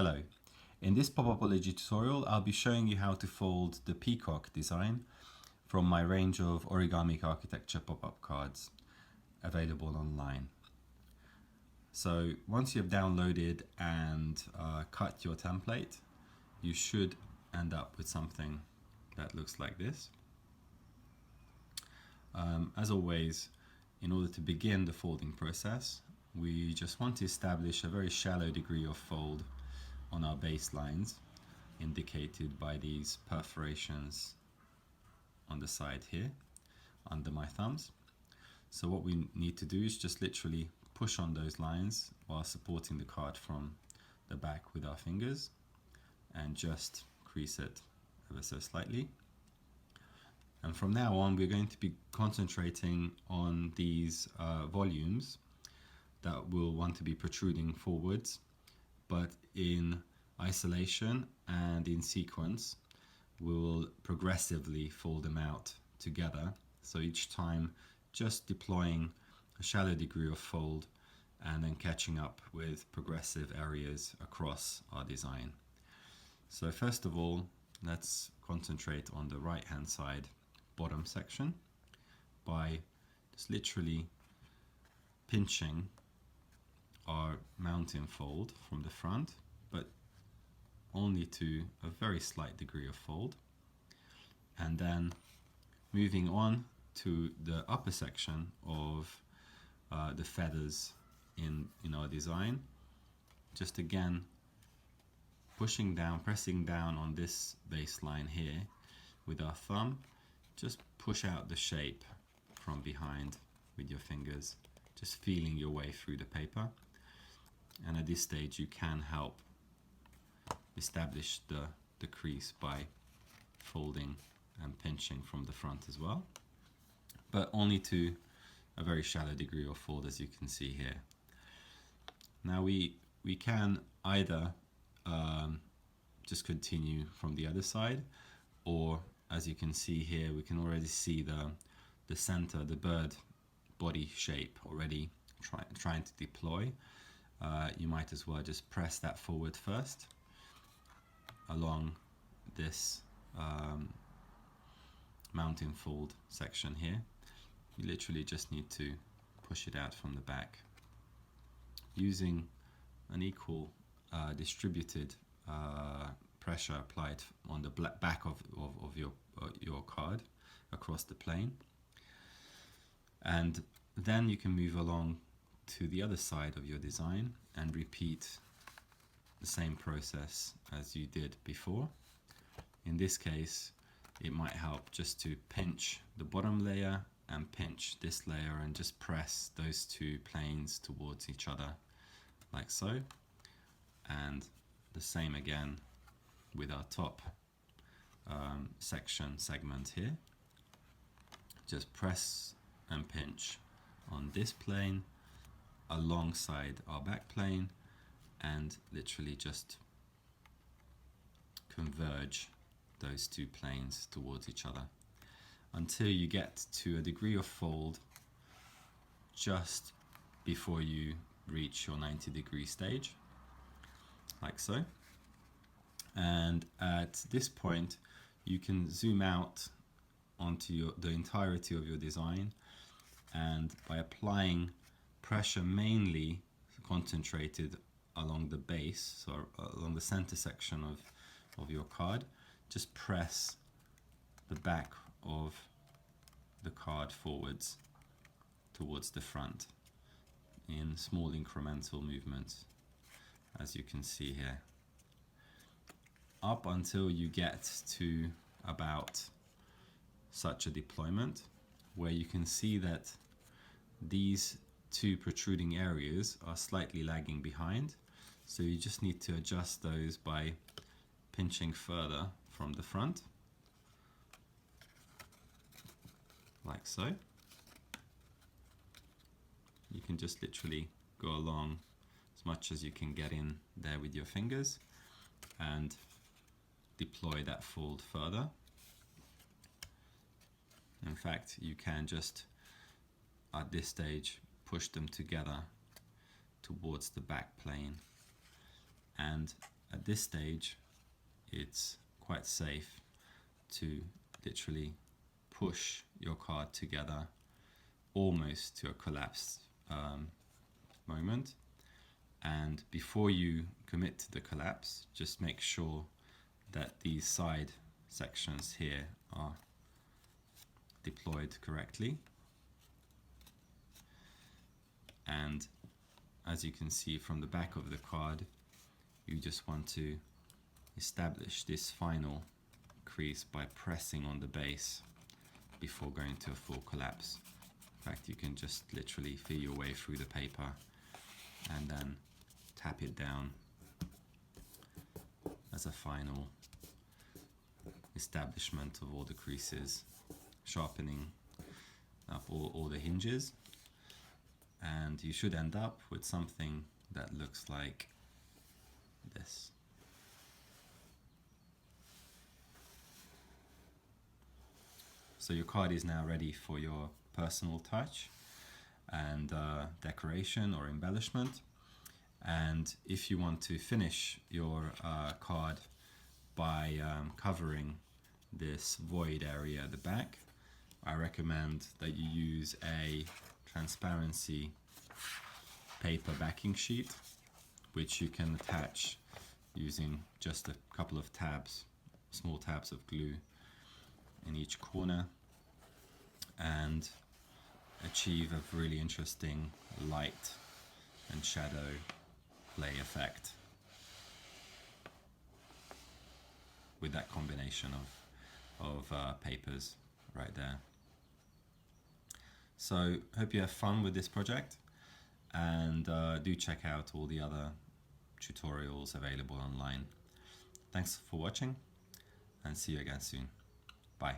Hello. In this POPUPOLOGY tutorial, I'll be showing you how to fold the Peacock design from my range of Origamic architecture pop-up cards available online. So once you've downloaded and cut your template, you should end up with something that looks like this. As always, in order to begin the folding process, we just want to establish a very shallow degree of fold on our baselines, indicated by these perforations on the side here under my thumbs. So what we need to do is just literally push on those lines while supporting the card from the back with our fingers and just crease it ever so slightly. And from now on, we're going to be concentrating on these volumes that will want to be protruding forwards, but in isolation and in sequence, we will progressively fold them out together. So each time just deploying a shallow degree of fold and then catching up with progressive areas across our design. So first of all, let's concentrate on the right hand side bottom section by just literally pinching our mountain fold from the front, but only to a very slight degree of fold, and then moving on to the upper section of the feathers in our design, just again pushing down, pressing down on this baseline here with our thumb. Just push out the shape from behind with your fingers, just feeling your way through the paper. And at this stage, you can help establish the crease by folding and pinching from the front as well, but only to a very shallow degree of fold, as you can see here. Now we can either just continue from the other side, or as you can see here, we can already see the center, the bird body shape already trying to deploy. You might as well just press that forward first along this mountain fold section here. You literally just need to push it out from the back using an equal distributed pressure applied on the back of your card across the plane, and then you can move along to the other side of your design and repeat the same process as you did before. In this case, it might help just to pinch the bottom layer and pinch this layer and just press those two planes towards each other like so, and the same again with our top segment here. Just press and pinch on this plane alongside our back plane and literally just converge those two planes towards each other until you get to a degree of fold just before you reach your 90-degree stage, like so. And at this point, you can zoom out onto the entirety of your design, and by applying pressure mainly concentrated along the base, so along the center section of your card, just press the back of the card forwards towards the front in small incremental movements, as you can see here, up until you get to about such a deployment where you can see that these two protruding areas are slightly lagging behind. So you just need to adjust those by pinching further from the front, like so. You can just literally go along as much as you can get in there with your fingers and deploy that fold further. In fact, you can just at this stage push them together towards the back plane and at this stage it's quite safe to literally push your card together almost to a collapse moment, and before you commit to the collapse, just make sure that these side sections here are deployed correctly. And as you can see from the back of the card, you just want to establish this final crease by pressing on the base before going to a full collapse. In fact, you can just literally feel your way through the paper and then tap it down as a final establishment of all the creases, sharpening up all the hinges, and you should end up with something that looks like this. So your card is now ready for your personal touch and decoration or embellishment. And if you want to finish your card by covering this void area at the back, I recommend that you use a transparency paper backing sheet, which you can attach using just a couple of tabs, small tabs of glue in each corner, and achieve a really interesting light and shadow play effect with that combination of papers right there. So hope you have fun with this project, and do check out all the other tutorials available online. Thanks for watching, and see you again soon. Bye.